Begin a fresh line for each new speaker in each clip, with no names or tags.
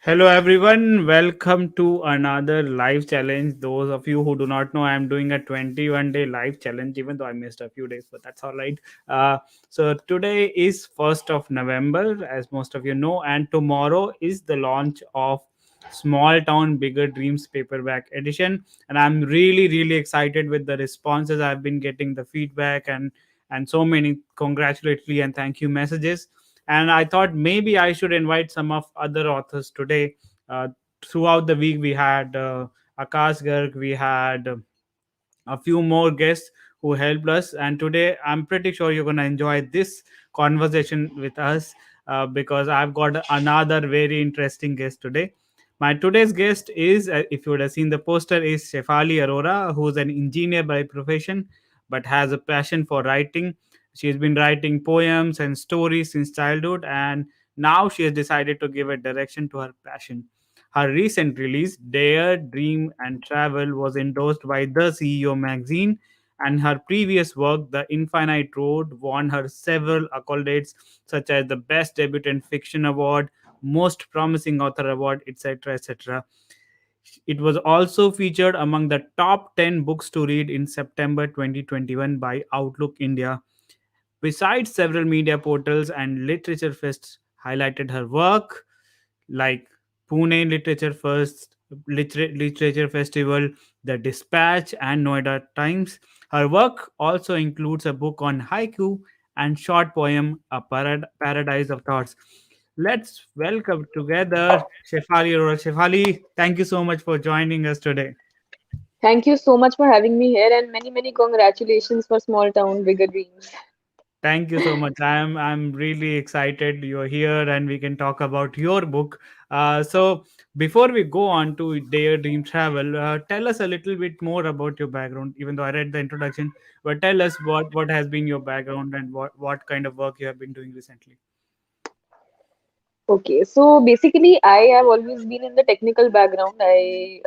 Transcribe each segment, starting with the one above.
Hello everyone, welcome to another live challenge. Those of you who do not know, I am doing a 21-day live challenge, even though I missed a few days, but that's all right. So today is 1st of November, as most of you know, and tomorrow is the launch of Small Town Bigger Dreams paperback edition. And I'm really excited with the responses I've been getting, the feedback, and so many congratulatory and thank you messages. And I thought maybe I should invite some of other authors today. uh, Throughout the week we had Akash Garg, we had a few more guests who helped us, and today I'm pretty sure you're going to enjoy this conversation with us, because I've got another very interesting guest today. My today's guest is, if you would have seen the poster, is Shefali Arora, who's an engineer by profession but has a passion for writing. She's been writing poems and stories since childhood, and now she has decided to give a direction to her passion. Her recent release, Dare, Dream, and Travel, was endorsed by the CEO magazine, and her previous work, The Infinite Road, won her several accolades such as the Best Debutant Fiction Award, Most Promising Author Award, etc. etc. It was also featured among the top 10 books to read in September 2021 by Outlook India. Besides, several media portals and literature fests highlighted her work, like Pune Literature Festival, The Dispatch, and Noida Times. Her work also includes a book on haiku and short poem, A Paradise of Thoughts. Let's welcome together Shefali Arora. Shefali, thank you so much for joining us today.
Thank you so much for having me here and many congratulations for Small Town Bigger Dreams.
Thank you so much. I'm really excited you're here and we can talk about your book. So before we go on to Dare Dream Travel, tell us a little bit more about your background. Even though I read the introduction, but tell us what has been your background and what kind of work you have been doing recently.
Okay, so basically, I have always been in the technical background. I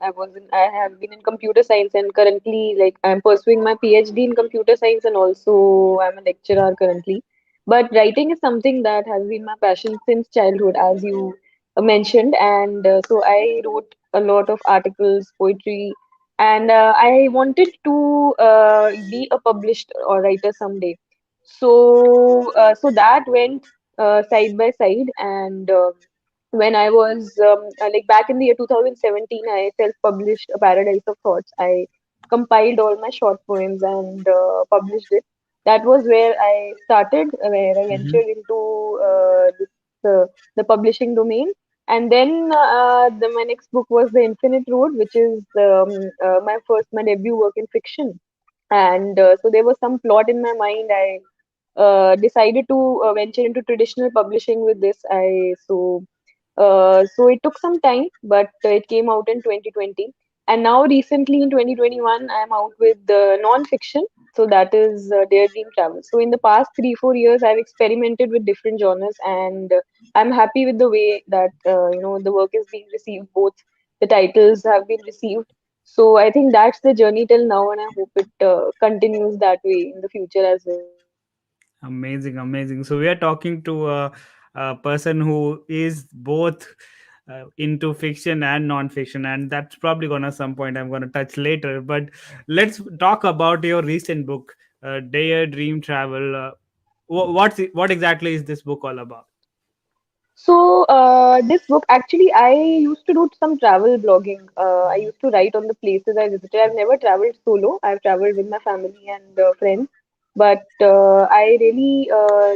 have been in computer science, and currently, like, I'm pursuing my PhD in computer science, and also I'm a lecturer currently. But writing is something that has been my passion since childhood, as you mentioned, and so I wrote a lot of articles, poetry, and I wanted to be a published or writer someday. So that went side by side. And when I was like back in the year 2017, I self-published A Paradise of Thoughts. I compiled all my short poems and published it. That was where I started, where I
Hmm.
ventured into the publishing domain. And then my next book was The Infinite Road, which is my debut work in fiction. And so there was some plot in my mind. I decided to venture into traditional publishing with this. So it took some time, but it came out in 2020. And now recently in 2021, I'm out with the non-fiction. So that is Dare.Dream.Travel. So in the past 3-4 years, I've experimented with different genres, and I'm happy with the way that the work is being received. Both the titles have been received. So I think that's the journey till now, and I hope it continues that way in the future as well.
Amazing, amazing. So we are talking to a person who is both into fiction and non-fiction, and that's probably gonna some point I'm gonna touch later. But let's talk about your recent book, Dare Dream Travel. What exactly is this book all about?
So, this book actually, I used to do some travel blogging. I used to write on the places I visited. I've never traveled solo. I've traveled with my family and friends, but I really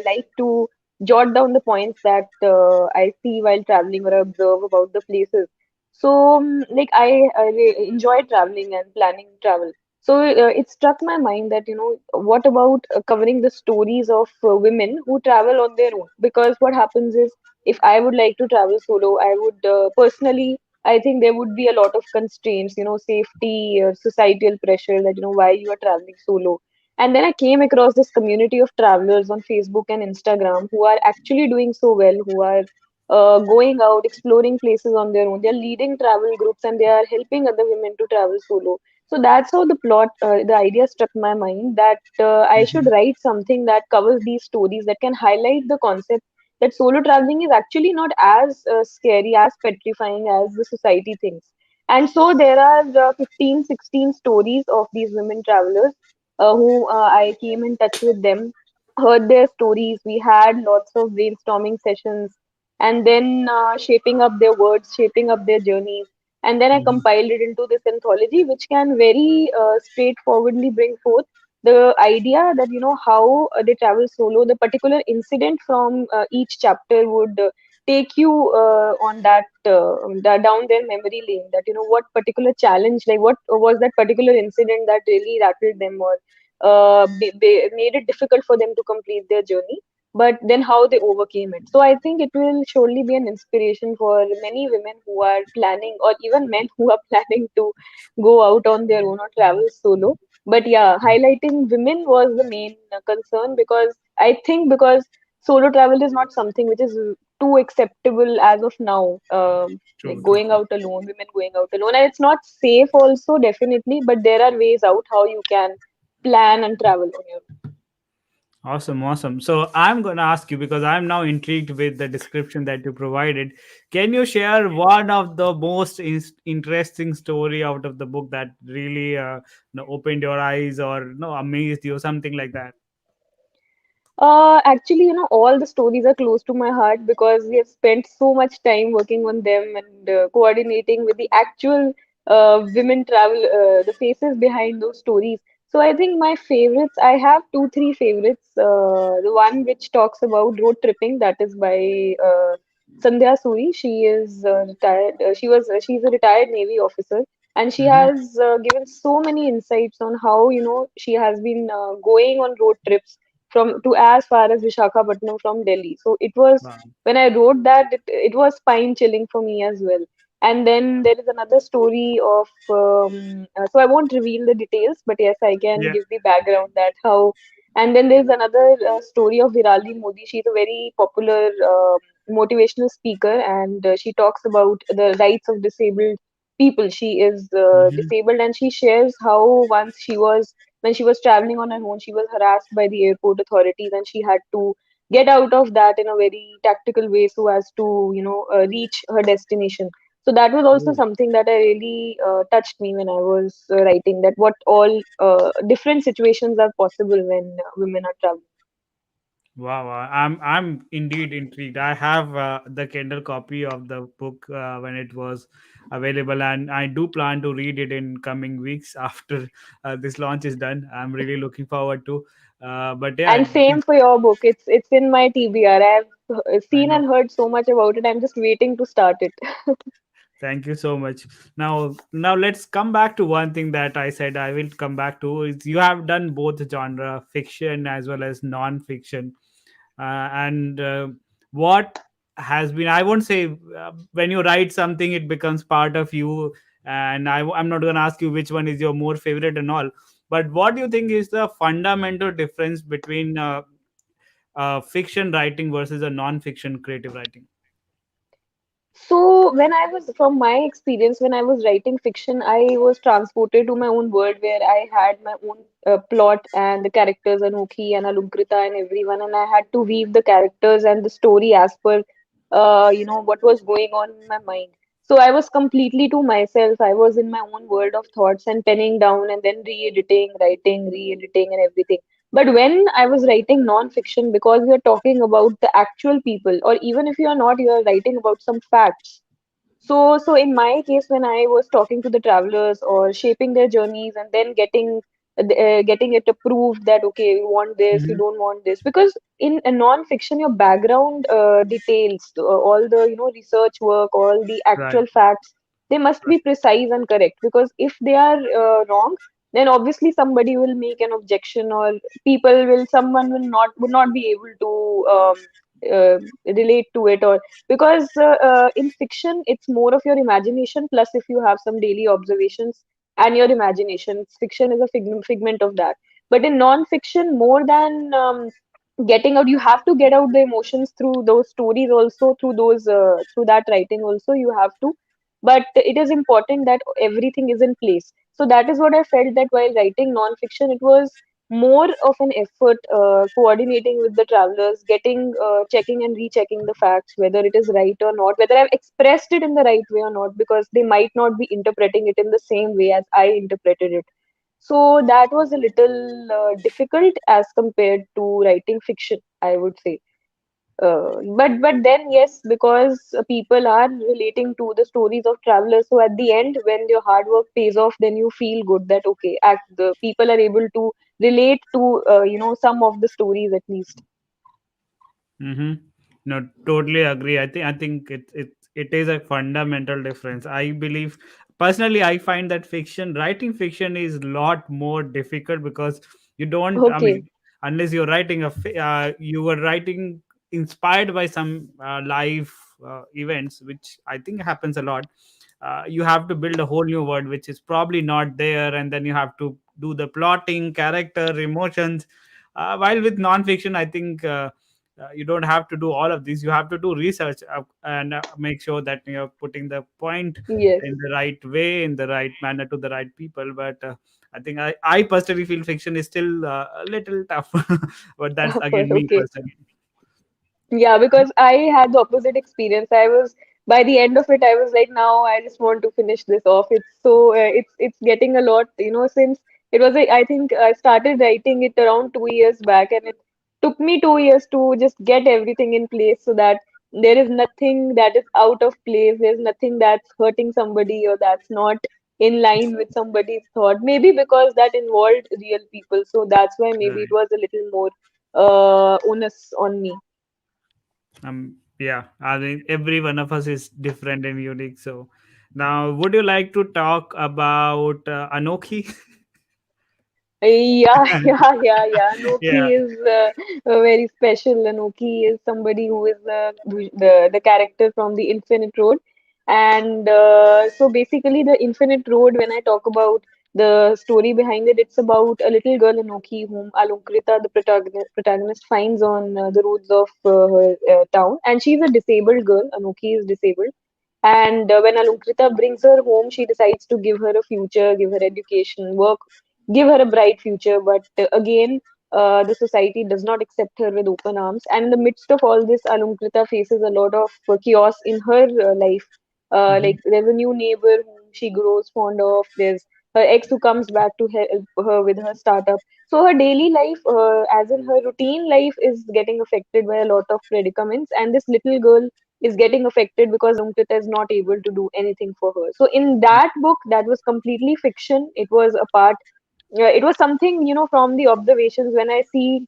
like to jot down the points that I see while traveling or observe about the places. So, like I enjoy traveling and planning travel. So it struck my mind that what about covering the stories of women who travel on their own? Because what happens is if I would like to travel solo, I would personally, I think there would be a lot of constraints, safety, societal pressure that, why you are traveling solo. And then I came across this community of travelers on Facebook and Instagram who are actually doing so well, who are going out, exploring places on their own. They're leading travel groups and they are helping other women to travel solo. So that's how the idea struck my mind that I should
Mhm.
write something that covers these stories that can highlight the concept that solo traveling is actually not as scary, as petrifying as the society thinks. And so there are 15, 16 stories of these women travelers who I came in touch with them, heard their stories. We had lots of brainstorming sessions, and then shaping up their words, shaping up their journeys. And then I
Mhm.
compiled it into this anthology, which can very straightforwardly bring forth the idea that how they travel solo. The particular incident from each chapter would take you on down their memory lane. That what particular challenge, like what was that particular incident that really rattled them, or made it difficult for them to complete their journey, but then how they overcame it. So I think it will surely be an inspiration for many women who are planning, or even men who are planning to go out on their own or travel solo. But yeah, highlighting women was the main concern, because I think because solo travel is not something which is too acceptable as of now. Like
True, true,
going
true.
out alone, women going out alone, and it's not safe also, definitely. But there are ways out how you can plan and travel on your
Awesome, awesome. So I'm going to ask you, because I'm now intrigued with the description that you provided. Can you share one of the most interesting story out of the book that really opened your eyes, or amazed you, something like that?
Actually, all the stories are close to my heart because we have spent so much time working on them and coordinating with the actual women travel, the faces behind those stories. So I think my favorites, I have two, three favorites. The one which talks about road tripping, that is by Sandhya Suri. She is retired. She's a retired Navy officer, and she
Mm-hmm.
has given so many insights on how she has been going on road trips from to as far as Vishakhapatnam from Delhi. So it was,
Wow.
when I wrote that, it was spine chilling for me as well. And then there is another story of so I won't reveal the details, but yes, I can
Yeah.
give the background that how. And then there's another story of Virali Modi. She's a very popular motivational speaker, and she talks about the rights of disabled people. She is
Mm-hmm.
disabled, and she shares how once when she was traveling on her own, she was harassed by the airport authorities, and she had to get out of that in a very tactical way so as to, reach her destination. So that was also something that I really touched me when I was writing, that what all different situations are possible when women are traveling.
Wow, I'm indeed intrigued. I have the Kindle copy of the book when it was available, and I do plan to read it in coming weeks after this launch is done. I'm really looking forward to. But yeah,
And same for your book. It's in my TBR. I've
I
seen
know.
and heard so much about it. I'm just waiting to start it.
Thank you so much. Now let's come back to one thing that I said I will come back to. Is you have done both genre fiction as well as non-fiction, and what has been, I won't say when you write something it becomes part of you, and I'm not going to ask you which one is your more favorite and all, but what do you think is the fundamental difference between fiction writing versus a non-fiction creative writing?
So when I was, from my experience, when I was writing fiction, I was transported to my own world where I had my own plot and the characters, Anokhi and Alunkrita and everyone, and I had to weave the characters and the story as per, what was going on in my mind. So I was completely to myself. I was in my own world of thoughts and penning down and then re-editing, writing, re-editing, and everything. But when I was writing non-fiction, because we are talking about the actual people, or even if you are not, you are writing about some facts. So in my case, when I was talking to the travelers or shaping their journeys and then getting it approved that okay, you want this, you
Hmm.
don't want this, because in a non-fiction, your background details, all the research work, all the
Right.
actual facts, they must be precise and correct. Because if they are wrong, then obviously somebody will make an objection, or someone would not be able to relate to it, or because in fiction it's more of your imagination, plus if you have some daily observations and your imagination, fiction is a figment of that. But in non-fiction, more than getting out, you have to get out the emotions through those stories also, through that writing also, you have to. But it is important that everything is in place. So that is what I felt, that while writing non-fiction, it was more of an effort coordinating with the travelers, getting checking and rechecking the facts, whether it is right or not, whether I've expressed it in the right way or not, because they might not be interpreting it in the same way as I interpreted it. So that was a little difficult as compared to writing fiction, I would say. But then yes, because people are relating to the stories of travelers. So at the end, when your hard work pays off, then you feel good that okay, the people are able to relate to some of the stories at least.
Mm-hmm. No, totally agree. I think it is a fundamental difference. I believe personally, I find that fiction writing fiction is a lot more difficult because you don't. I
Okay.
mean, unless you're writing you were writing inspired by some live events, which I think happens a lot. You have to build a whole new world, which is probably not there, and then you have to do the plotting, character, emotions. While with non-fiction, I think. You don't have to do all of these. You have to do research and make sure that you're putting the point
Yes,
in the right way, in the right manner to the right people. But I personally feel fiction is still a little tough. But that's again me
okay.
personally.
Yeah, because I had the opposite experience. I was by the end of it, I was like, now I just want to finish this off. It's getting a lot, since it was I think I started writing it around 2 years back, and it took me 2 years to just get everything in place so that there is nothing that is out of place. There's nothing that's hurting somebody or that's not in line with somebody's thought. Maybe because that involved real people, so that's why maybe it
Right.
was a little more onus on me.
Yeah, I think every one of us is different and unique. So now, would you like to talk about Anokhi?
Yeah, yeah. Anoki
Yeah.
is very special. Anoki is somebody who is the character from the Infinite Road, and so basically the Infinite Road. When I talk about the story behind it, it's about a little girl Anoki whom Alunkrita, the protagonist, finds on the roads of her town, and she's a disabled girl. Anoki is disabled. And when Alunkrita brings her home, she decides to give her a future, give her education, work, give her a bright future. But again, the society does not accept her with open arms. And in the midst of all this, Alunkrita faces a lot of chaos in her life.
Mhm.
Like there's a new neighbor whom she grows fond of. There's her ex who comes back to help her with her startup. So her daily life, as in her routine life, is getting affected by a lot of predicaments. And this little girl is getting affected because Ankita is not able to do anything for her. So in that book, that was completely fiction. It was a part. It was something from the observations when I see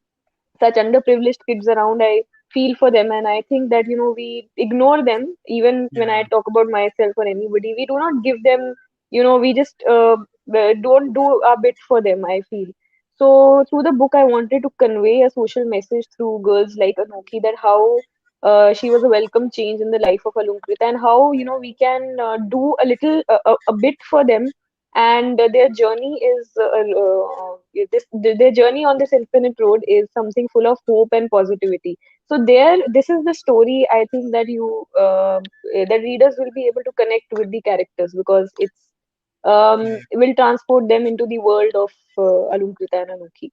such underprivileged kids around, I feel for them, and I think that we ignore them. Even when I
Yeah.
talk about myself or anybody, we do not give them. We just don't do a bit for them, I feel. So through the book, I wanted to convey a social message through girls like Anoki, that how she was a welcome change in the life of Alunkrita, and how we can do a little a bit for them. And their journey is their journey on this infinite road is something full of hope and positivity. So this is the story, I think, that that readers will be able to connect with the characters, because it will transport them into the world of Alunkrita and Anuki.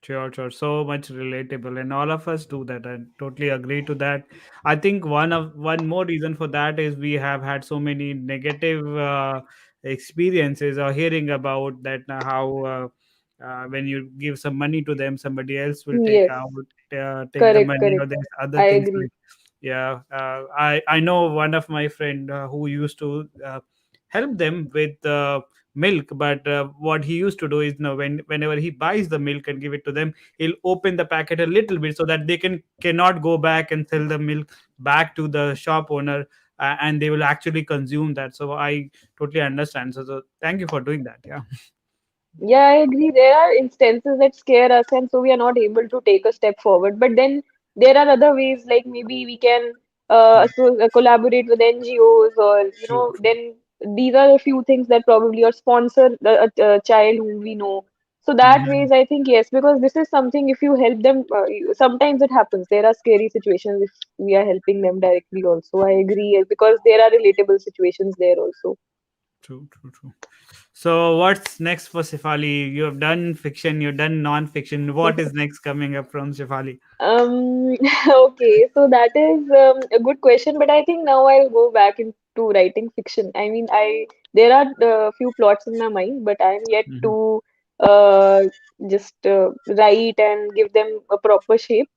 Sure, sure. So much relatable, and all of us do that. I totally agree to that. I think one more reason for that is we have had so many negative experiences or hearing about that how when you give some money to them, somebody else will
Yes,
take the
correct,
money, or
correct.
there's other
I
things
agree.
like yeah. I know one of my friend who used to help them with. Milk, but what he used to do is, whenever he buys the milk and give it to them, he'll open the packet a little bit so that they cannot go back and sell the milk back to the shop owner, and they will actually consume that. So I totally understand. So thank you for doing that. Yeah.
Yeah, I agree. There are instances that scare us, and so we are not able to take a step forward. But then there are other ways, like maybe we can collaborate with NGOs, or
True, true.
then these are a few things that probably, or sponsor a child whom we know. So that
Mhm.
ways, I think yes, because this is something. If you help them, sometimes it happens. There are scary situations if we are helping them directly. Also, I agree, because there are relatable situations there also.
True, true, true. So, what's next for Shefali? You have done fiction, you've done non-fiction. What is next coming up from Shefali?
Um, okay, so that is a good question, but I think now I'll go back into writing fiction. I mean, there are a few plots in my mind, but I'm yet
Hmm.
to just write and give them a proper shape.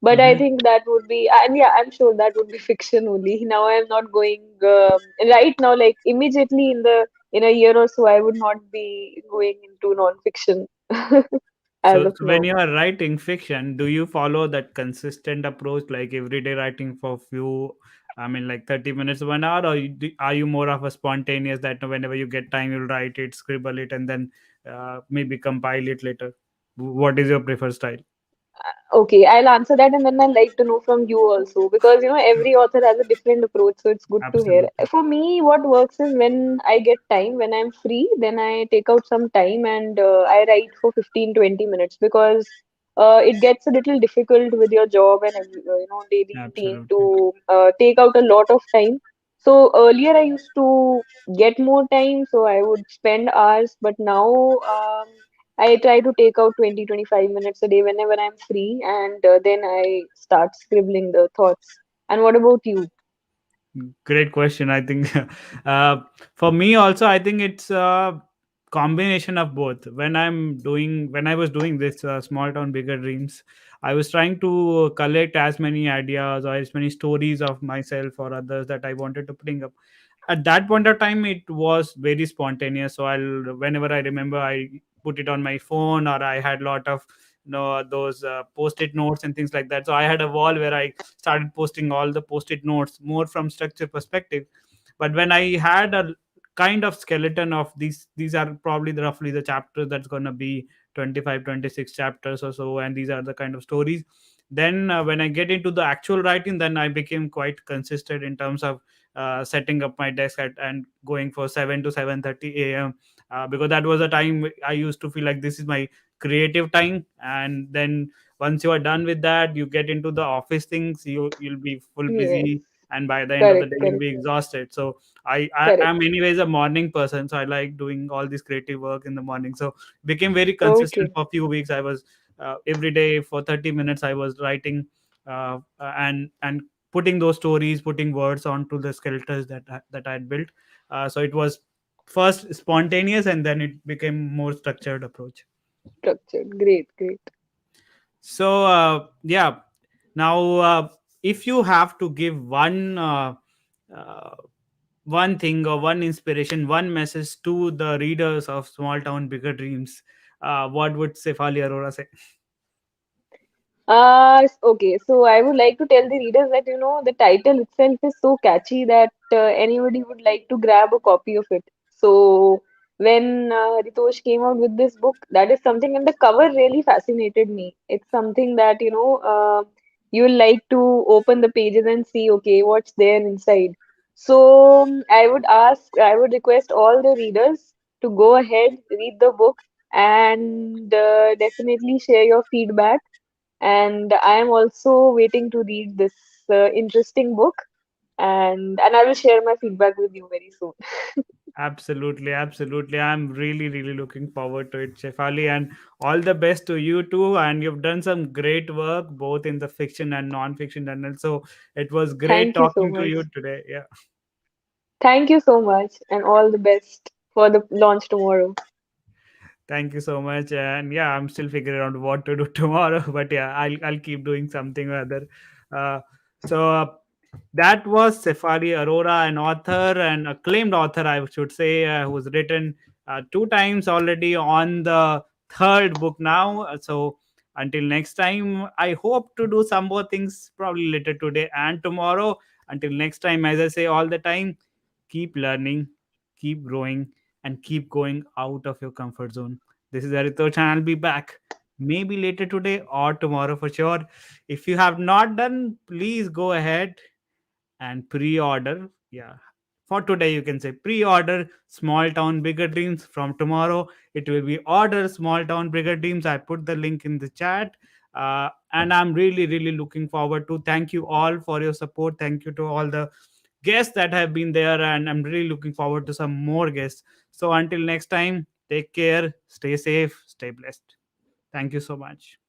But I
Hmm.
think that would be, and yeah, I'm sure that would be fiction only. Now I'm not going right now, like immediately in a year or so, I would not be going into non-fiction as of
So when
now.
you are writing fiction, do you follow that consistent approach, like everyday writing for few, I mean, like 30 minutes, 1 hour, or are you more of a spontaneous that whenever you get time, you'll write it, scribble it, and then maybe compile it later? What is your preferred style?
Okay, I'll answer that and then I'd like to know from you also because every author has a different approach, so it's good to hear.
Absolutely.
For me, what works is when I get time, when I'm free, then I take out some time and I write for 15-20 minutes because it gets a little difficult with your job and daily routine
Absolutely.
to take out a lot of time. So earlier I used to get more time, so I would spend hours, but now I try to take out 20-25 minutes a day whenever I'm free, and then I start scribbling the thoughts. And what about you?
Great question. I think uh, for me also, I think it's a combination of both. When I was doing this small town bigger dreams, I was trying to collect as many ideas or as many stories of myself or others that I wanted to bring up. At that point of time, it was very spontaneous. So I'll whenever I remember, I put it on my phone, or I had a lot of those post-it notes and things like that. So I had a wall where I started posting all the post-it notes more from structure perspective. But when I had a kind of skeleton of these are probably roughly the chapters that's going to be 25, 26 chapters or so, and these are the kind of stories. Then when I get into the actual writing, then I became quite consistent in terms of setting up my desk and going for 7 to 7:30 a.m. Because that was a time I used to feel like this is my creative time. And then once you are done with that, you get into the office things, you'll be full
Yes,
busy, and by the end of the
correct,
day you'll
correct,
be exhausted. So I
correct.
am anyways a morning person, so I like doing all this creative work in the morning. So became very consistent
Okay,
for a few weeks. I was every day for 30 minutes I was writing, and putting those stories, putting words onto the skeletons that I had built. So it was first spontaneous, and then it became more structured approach.
structured. Great, great.
So yeah, now if you have to give uh, one thing or one inspiration, one message to the readers of Small Town Bigger Dreams, what would Sefali Arora say?
Okay, so I would like to tell the readers that the title itself is so catchy that anybody would like to grab a copy of it. So when Ritosh came out with this book, that is something, and the cover really fascinated me. It's something that you'll like to open the pages and see, okay, what's there inside. So I would request all the readers to go ahead, read the book, and definitely share your feedback, and I am also waiting to read this interesting book, and I will share my feedback with you very soon.
Absolutely, absolutely. I'm really, really looking forward to it, Shefali, and all the best to you too. And you've done some great work both in the fiction and non-fiction. And also, it was great
Thank you so
talking to
much.
you today. Yeah.
Thank you so much, and all the best for the launch tomorrow.
Thank you so much. And yeah, I'm still figuring out what to do tomorrow, but yeah, I'll keep doing something or other. Uh, so that was Safari Arora, an author, an acclaimed author, I should say, who's written two times already on the third book now. So until next time, I hope to do some more things probably later today and tomorrow. Until next time, as I say all the time, keep learning, keep growing, and keep going out of your comfort zone. This is Aritosh, and I'll be back maybe later today or tomorrow for sure. If you have not done, please go ahead and pre-order. Yeah, for today you can say pre-order Small Town Bigger Dreams. From tomorrow it will be order Small Town Bigger Dreams. I put the link in the chat. And I'm really, really looking forward to thank you all for your support. Thank you to all the guests that have been there, and I'm really looking forward to some more guests. So until next time, take care, stay safe, stay blessed. Thank you so much.